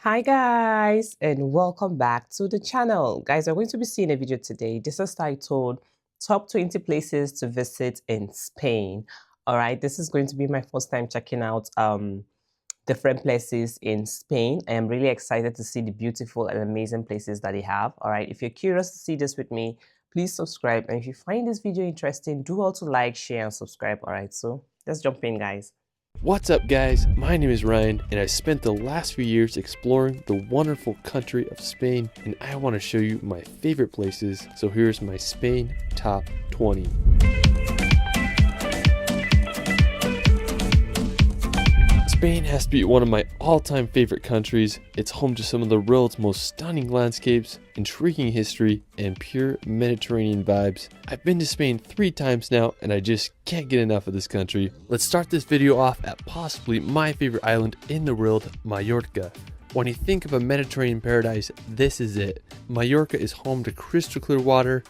Hi guys, and welcome back to the channel. Guys, we're going to be seeing a video today. This is titled Top 20 Places to Visit in Spain. All right, this is going to be my first time checking out different places in Spain. I am really excited to see the beautiful and amazing places that they have. All right, if you're curious to see this with me, please subscribe. And if you find this video interesting, do also like, share, and subscribe. All right, so let's jump in, guys. What's up guys, my name is Ryan and I spent the last few years exploring the wonderful country of Spain and I want to show you my favorite places, so here's my Spain top 20. Spain has to be one of my all-time favorite countries. It's home to some of the world's most stunning landscapes, intriguing history, and pure Mediterranean vibes. I've been to Spain 3 times now and I just can't get enough of this country. Let's start this video off at possibly my favorite island in the world, Mallorca. When you think of a Mediterranean paradise, this is it. Mallorca is home to crystal clear water,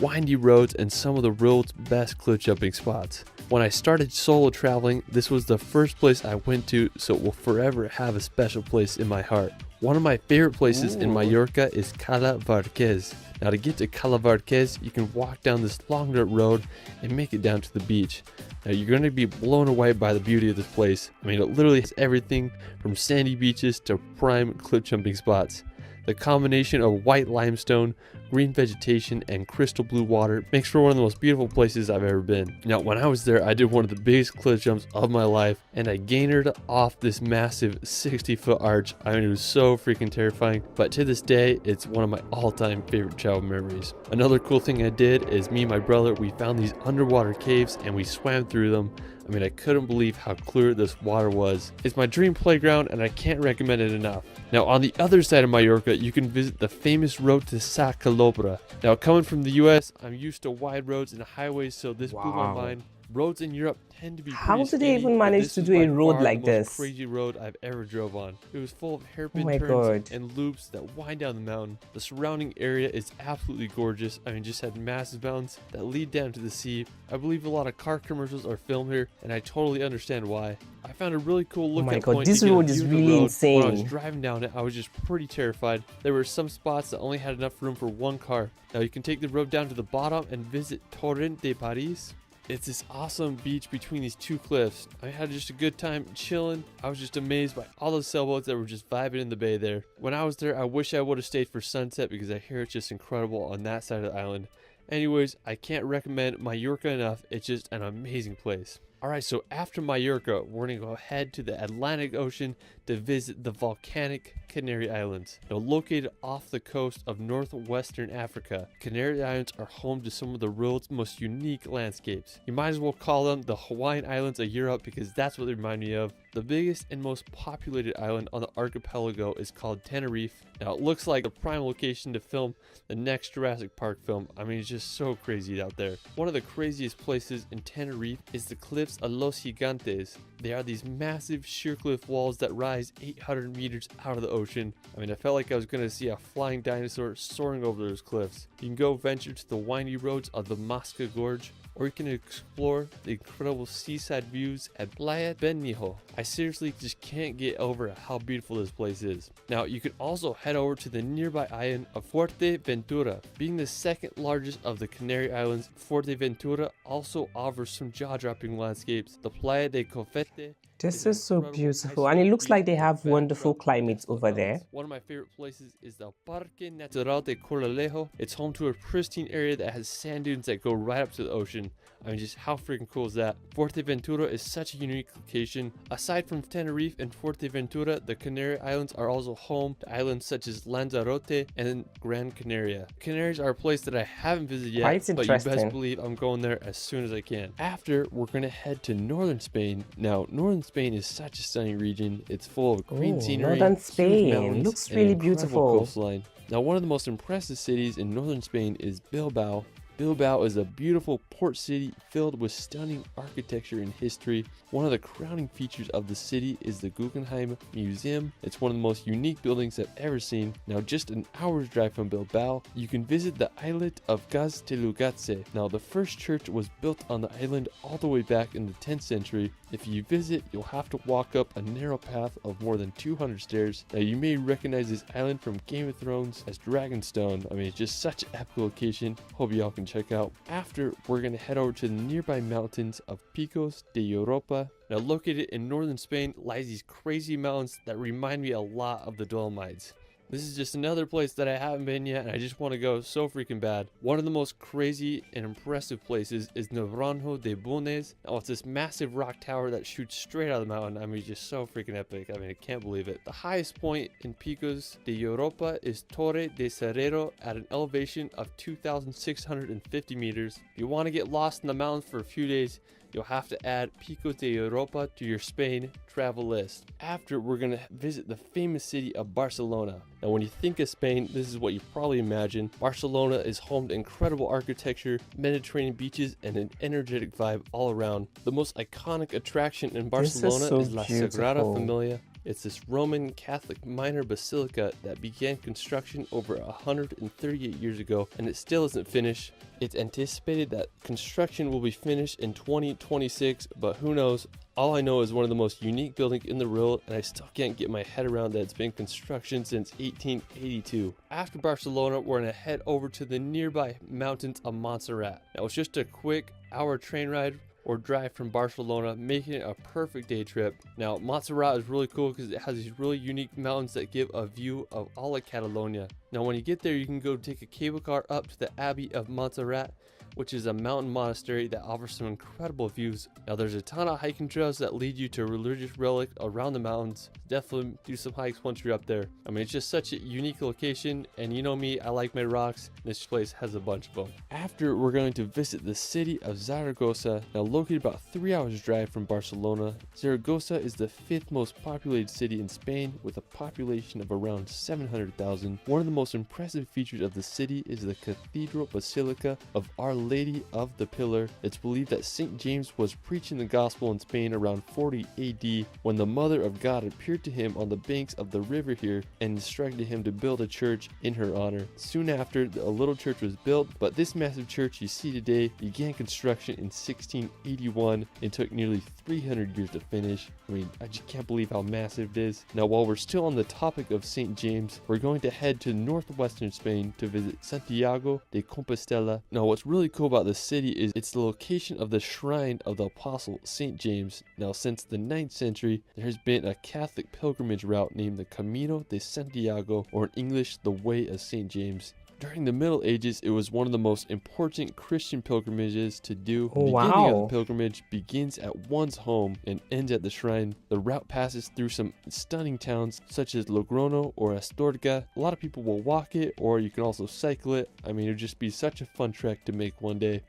windy roads, and some of the world's best cliff jumping spots. When I started solo traveling, this was the first place I went to, so it will forever have a special place in my heart. One of my favorite places in Mallorca is Cala Varquez. Now to get to Cala Varquez, you can walk down this long dirt road and make it down to the beach. Now you're going to be blown away by the beauty of this place. I mean, it literally has everything from sandy beaches to prime cliff jumping spots. The combination of white limestone, green vegetation, and crystal blue water makes for one of the most beautiful places I've ever been. Now, when I was there, I did one of the biggest cliff jumps of my life, and I gained off this massive 60-foot arch. I mean, it was so freaking terrifying, but to this day, it's one of my all-time favorite travel memories. Another cool thing I did is me and my brother, we found these underwater caves, and we swam through them. I mean, I couldn't believe how clear this water was. It's my dream playground and I can't recommend it enough. Now on the other side of Mallorca, you can visit the famous road to Sa Calobra. Now coming from the US, I'm used to wide roads and highways, so this blew my mind. Roads in Europe tend to be How pretty did they skinny, even but manage this to was do a by road far like the most this? crazy road I've ever drove on. It was full of hairpin my turns God. and loops that wind down the mountain. The surrounding area is absolutely gorgeous. I mean, just had massive mountains that lead down to the sea. I believe a lot of car commercials are filmed here, and I totally understand why. I found a really cool lookout point. This to get a road is view of the really road. insane. When I was driving down it, I was just pretty terrified. There were some spots that only had enough room for one car. Now you can take the road down to the bottom and visit Torrent de Paris. It's this awesome beach between these two cliffs. I had just a good time chilling. I was just amazed by all the sailboats that were just vibing in the bay there. When I was there, I wish I would have stayed for sunset because I hear it's just incredible on that side of the island. Anyways, I can't recommend Mallorca enough. It's just an amazing place. Alright, so after Mallorca, we're going to go head to the Atlantic Ocean to visit the volcanic Canary Islands. Now located off the coast of northwestern Africa, Canary Islands are home to some of the world's most unique landscapes. You might as well call them the Hawaiian Islands of Europe because that's what they remind me of. The biggest and most populated island on the archipelago is called Tenerife. Now it looks like a prime location to film the next Jurassic Park film. I mean, it's just so crazy out there. One of the craziest places in Tenerife is the cliffs of Los Gigantes. They are these massive sheer cliff walls that rise 800 meters out of the ocean. I mean, I felt like I was going to see a flying dinosaur soaring over those cliffs. You can go venture to the windy roads of the Masca Gorge, or you can explore the incredible seaside views at Playa Benhijo. I seriously just can't get over how beautiful this place is. Now, you can also head over to the nearby island of Fuerteventura. Being the second largest of the Canary Islands, Fuerteventura also offers some jaw-dropping landscapes. The Playa de Cofete. This is so beautiful, and it looks like they have wonderful climates over there. One of my favorite places is the Parque Natural de Corralejo. It's home to a pristine area that has sand dunes that go right up to the ocean. I mean, just how freaking cool is that? Fuerteventura is such a unique location. Aside from Tenerife and Fuerteventura, the Canary Islands are also home to islands such as Lanzarote and Gran Canaria. Canaries are a place that I haven't visited yet, but you best believe I'm going there as soon as I can. After, we're going to head to northern Spain. Now, northern Spain is such a stunning region. It's full of green scenery, northern Spain mountains, looks really beautiful. Coastline. Now, one of the most impressive cities in northern Spain is Bilbao. Bilbao is a beautiful port city filled with stunning architecture and history. One of the crowning features of the city is the Guggenheim Museum. It's one of the most unique buildings I've ever seen. Now, just an hour's drive from Bilbao, you can visit the islet of Gaztelugatxe. Now, the first church was built on the island all the way back in the 10th century. If you visit, you'll have to walk up a narrow path of more than 200 stairs. Now, you may recognize this island from Game of Thrones as Dragonstone. I mean, it's just such an epic location. Hope y'all can check out. After, we're going to head over to the nearby mountains of Picos de Europa. Now, located in northern Spain lies these crazy mountains that remind me a lot of the Dolomites. This is just another place that I haven't been yet, and I just want to go so freaking bad. One of the most crazy and impressive places is Naranjo de Bulnes. Oh, it's this massive rock tower that shoots straight out of the mountain. I mean, just so freaking epic. I mean, I can't believe it. The highest point in Picos de Europa is Torre de Serrero at an elevation of 2,650 meters. If you want to get lost in the mountains for a few days, you'll have to add Picos de Europa to your Spain travel list. After, we're going to visit the famous city of Barcelona. Now, when you think of Spain, this is what you probably imagine. Barcelona is home to incredible architecture, Mediterranean beaches, and an energetic vibe all around. The most iconic attraction in Barcelona is La Sagrada Familia. It's this Roman Catholic minor basilica that began construction over 138 years ago, and it still isn't finished. It's anticipated that construction will be finished in 2026, but who knows? All I know is one of the most unique buildings in the world, and I still can't get my head around that it's been in construction since 1882. After Barcelona, we're going to head over to the nearby mountains of Montserrat. Now, it's just a quick hour train ride or drive from Barcelona, making it a perfect day trip. Now, Montserrat is really cool because it has these really unique mountains that give a view of all of Catalonia. Now, when you get there, you can go take a cable car up to the Abbey of Montserrat, which is a mountain monastery that offers some incredible views. Now, there's a ton of hiking trails that lead you to religious relics around the mountains. Definitely do some hikes once you're up there. I mean, it's just such a unique location, and you know me, I like my rocks. This place has a bunch of them. After, we're going to visit the city of Zaragoza. Now, located about 3 hours drive from Barcelona, Zaragoza is the 5th most populated city in Spain with a population of around 700,000. One of the most impressive features of the city is the Cathedral Basilica of Our Lady of the Pillar. It's believed that St. James was preaching the gospel in Spain around 40 AD when the Mother of God appeared to him on the banks of the river here and instructed him to build a church in her honor. Soon after, a little church was built, but this massive church you see today began construction in 1681 and took nearly 300 years to finish. I mean, I just can't believe how massive it is. Now, while we're still on the topic of St. James, we're going to head to northwestern Spain to visit Santiago de Compostela. Now, what's really cool about this city is it's the location of the shrine of the apostle St. James. Now, since the 9th century, there has been a Catholic pilgrimage route named the Camino de Santiago, or in English, the Way of St. James. During the Middle Ages, it was one of the most important Christian pilgrimages to do. The beginning of the pilgrimage begins at one's home and ends at the shrine. The route passes through some stunning towns such as Logrono or Astorga. A lot of people will walk it, or you can also cycle it. I mean, it would just be such a fun trek to make one day.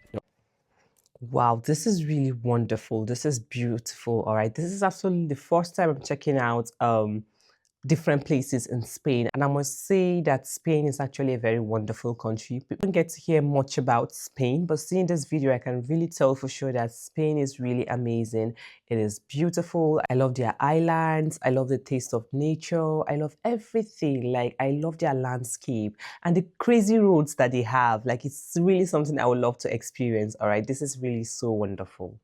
Wow, this is really wonderful. This is beautiful. All right, this is absolutely the first time I'm checking out different places in Spain, and I must say that Spain is actually a very wonderful country. People don't get to hear much about Spain, but seeing this video, I can really tell for sure that Spain is really amazing. It is beautiful. I love their islands. I love the taste of nature. I love everything. Like, I love their landscape and the crazy roads that they have. Like, it's really something I would love to experience. All right, this is really so wonderful.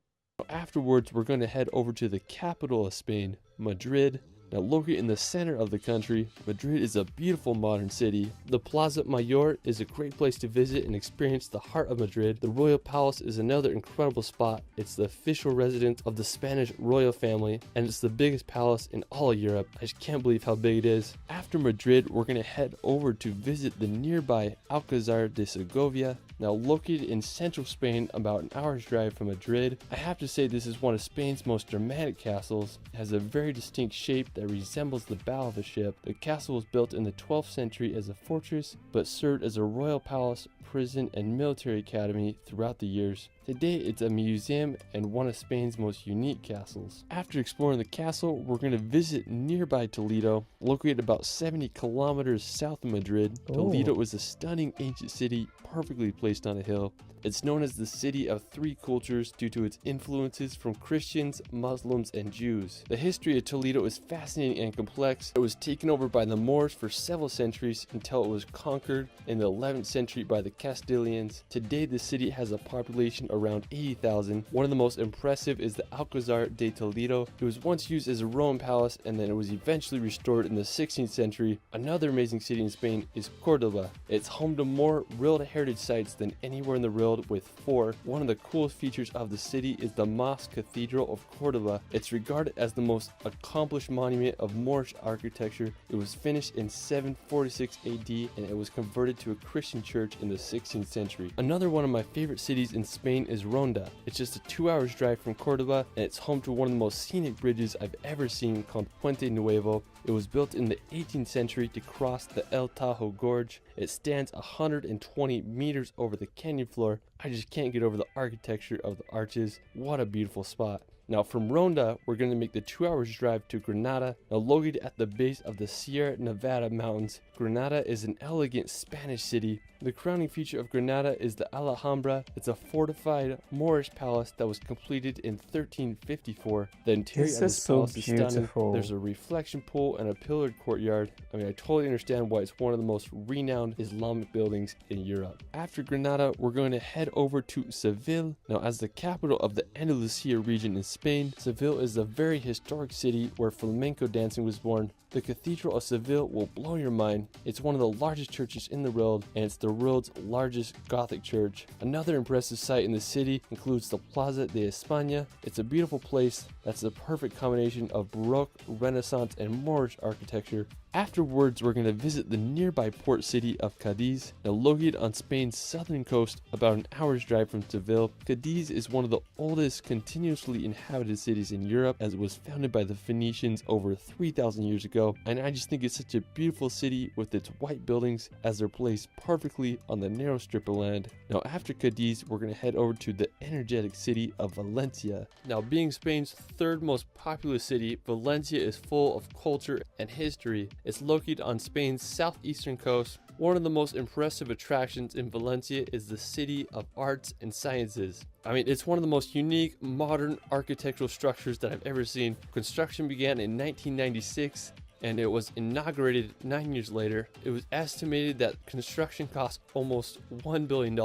Afterwards, we're going to head over to the capital of Spain, Madrid. Now, located in the center of the country, Madrid is a beautiful modern city. The Plaza Mayor is a great place to visit and experience the heart of Madrid. The Royal Palace is another incredible spot. It's the official residence of the Spanish royal family, and it's the biggest palace in all of Europe. I just can't believe how big it is. After Madrid, we're going to head over to visit the nearby Alcázar de Segovia. Now, located in central Spain, about an hour's drive from Madrid, I have to say this is one of Spain's most dramatic castles. It has a very distinct shape that resembles the bow of a ship. The castle was built in the 12th century as a fortress, but served as a royal palace prison, and military academy throughout the years. Today, it's a museum and one of Spain's most unique castles. After exploring the castle, we're going to visit nearby Toledo, located about 70 kilometers south of Madrid. Toledo is a stunning ancient city, perfectly placed on a hill. It's known as the city of three cultures due to its influences from Christians, Muslims, and Jews. The history of Toledo is fascinating and complex. It was taken over by the Moors for several centuries until it was conquered in the 11th century by the Castilians. Today, the city has a population around 80,000. One of the most impressive is the Alcazar de Toledo. It was once used as a Roman palace, and then it was eventually restored in the 16th century. Another amazing city in Spain is Cordoba. It's home to more World Heritage sites than anywhere in the world, with 4. One of the coolest features of the city is the Mosque Cathedral of Cordoba. It's regarded as the most accomplished monument of Moorish architecture. It was finished in 746 AD, and it was converted to a Christian church in the 16th century. Another one of my favorite cities in Spain is Ronda. It's just a 2 hours drive from Cordoba, and it's home to one of the most scenic bridges I've ever seen, called Puente Nuevo. It was built in the 18th century to cross the El Tajo Gorge. It stands 120 meters over the canyon floor. I just can't get over the architecture of the arches. What a beautiful spot. Now from Ronda, we're going to make the 2 hours drive to Granada, now located at the base of the Sierra Nevada mountains. Granada is an elegant Spanish city. The crowning feature of Granada is the Alhambra. It's a fortified Moorish palace that was completed in 1354. The interior of this palace is stunning. There's a reflection pool and a pillared courtyard. I mean, I totally understand why it's one of the most renowned Islamic buildings in Europe. After Granada, we're going to head over to Seville. Now, as the capital of the Andalusian region in Spain, Seville is a very historic city where flamenco dancing was born. The Cathedral of Seville will blow your mind. It's one of the largest churches in the world, and it's the world's largest Gothic church. Another impressive site in the city includes the Plaza de España. It's a beautiful place that's the perfect combination of Baroque, Renaissance, and Moorish architecture. Afterwards, we're going to visit the nearby port city of Cadiz, now located on Spain's southern coast, about an hour's drive from Seville. Cadiz is one of the oldest continuously inhabited cities in Europe, as it was founded by the Phoenicians over 3,000 years ago. And I just think it's such a beautiful city with its white buildings, as they're placed perfectly on the narrow strip of land. Now after Cadiz, we're going to head over to the energetic city of Valencia. Now, being Spain's third most populous city, Valencia is full of culture and history. It's located on Spain's southeastern coast. One of the most impressive attractions in Valencia is the City of Arts and Sciences. I mean, it's one of the most unique modern architectural structures that I've ever seen. Construction began in 1996, and it was inaugurated 9 years later. It was estimated that construction cost almost $1 billion.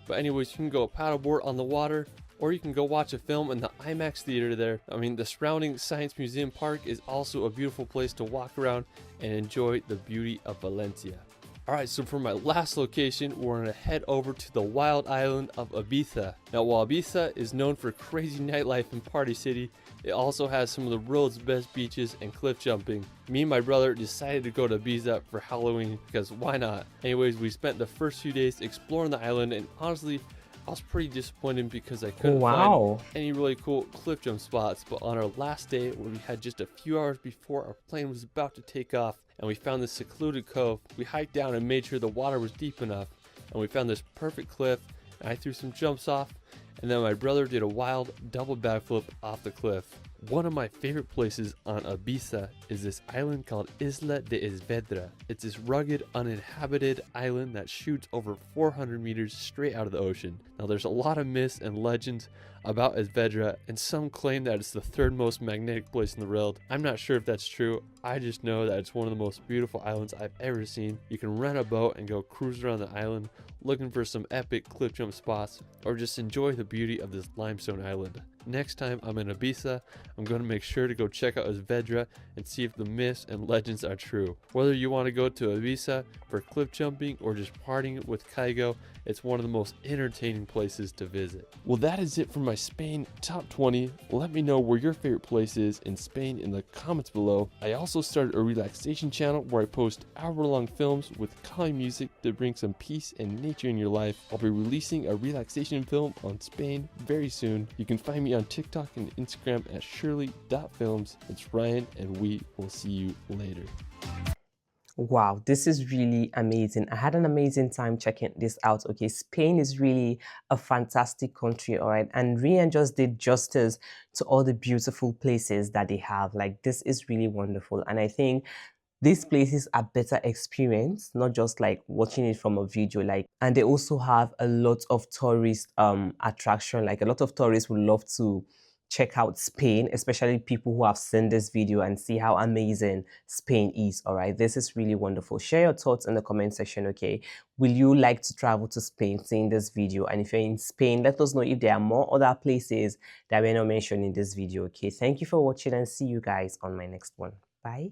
But anyways, you can go paddleboard on the water, or you can go watch a film in the IMAX theater there. I mean, the surrounding Science Museum Park is also a beautiful place to walk around and enjoy the beauty of Valencia. Alright, so for my last location, we're going to head over to the wild island of Ibiza. Now, while Ibiza is known for crazy nightlife and party city, it also has some of the world's best beaches and cliff jumping. Me and my brother decided to go to Ibiza for Halloween, because why not? Anyways, we spent the first few days exploring the island, and honestly, I was pretty disappointed because I couldn't find any really cool cliff jump spots. But on our last day, when we had just a few hours before our plane was about to take off, and we found this secluded cove, we hiked down and made sure the water was deep enough, and we found this perfect cliff, and I threw some jumps off, and then my brother did a wild double backflip off the cliff. One of my favorite places on Ibiza is this island called Isla de Esvedra. It's this rugged, uninhabited island that shoots over 400 meters straight out of the ocean. Now, there's a lot of myths and legends about Esvedra, and some claim that it's the third most magnetic place in the world. I'm not sure if that's true. I just know that it's one of the most beautiful islands I've ever seen. You can rent a boat and go cruise around the island looking for some epic cliff jump spots, or just enjoy the beauty of this limestone island. Next time I'm in Ibiza, I'm going to make sure to go check out Esvedra and see if the myths and legends are true. Whether you want to go to Ibiza for cliff jumping or just partying with Kaigo, it's one of the most entertaining places to visit. Well, that is it for my Spain top 20. Let me know where your favorite place is in Spain in the comments below. I also started a relaxation channel where I post hour-long films with calming music to bring some peace and nature in your life. I'll be releasing a relaxation film on Spain very soon. You can find me on TikTok and Instagram at shirley.films. It's Ryan, and we will see you later. Wow, this is really amazing. I had an amazing time checking this out. Okay, Spain is really a fantastic country, all right. And Rian just did justice to all the beautiful places that they have. Like, this is really wonderful. And I think these places are better experience, not just like watching it from a video. Like, and they also have a lot of tourist attraction. Like, a lot of tourists would love to check out Spain, especially people who have seen this video and see how amazing Spain is. All right, this is really wonderful. Share your thoughts in the comment section. Okay, will you like to travel to Spain seeing this video? And if you're in Spain, let us know if there are more other places that we're not mentioned in this video. Okay, thank you for watching and see you guys on my next one. Bye.